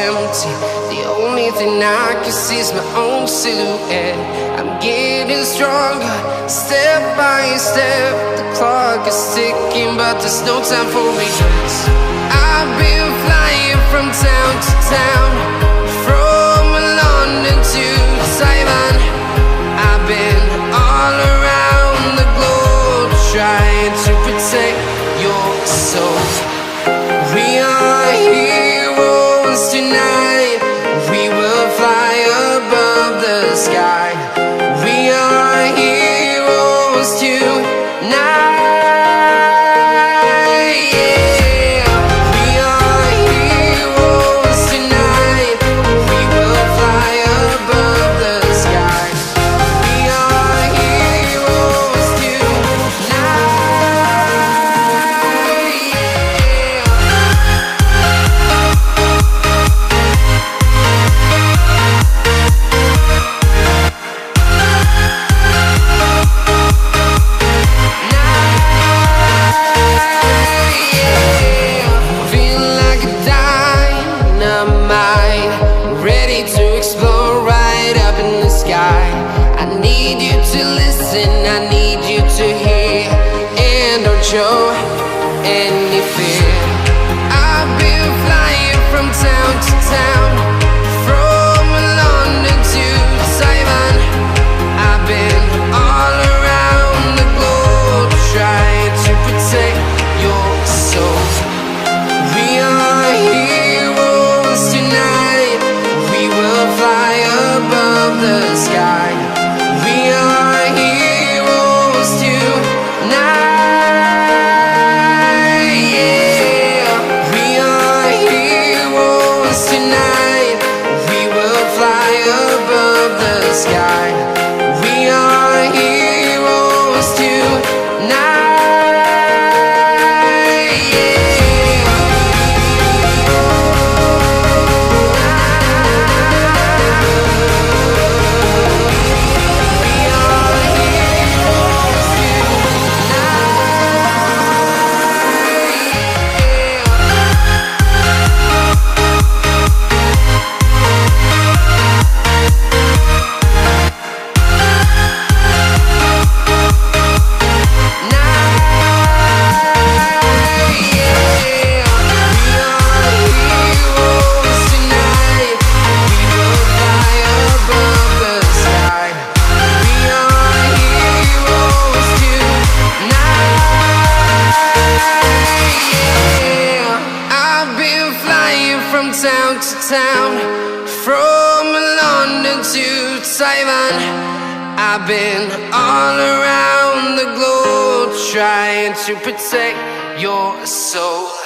empty. The only thing I can see is my own silhouette. I'm getting stronger, step by step. The clock is ticking, but there's no time for regrets. I've been flying from town to town, from London to Taiwan. I've been all around the globe, trying to protect your soul. We are heroes tonight. We will fly above the sky. We are heroes tonight. Show any fear. I've been flying from town to town, from London to Taiwan. I've been all around the globe, trying to protect your soul. We are heroes tonight. We will fly above the sky. We are heroes tonight. Town to town, from London to Taiwan. I've been all around the globe, trying to protect your soul.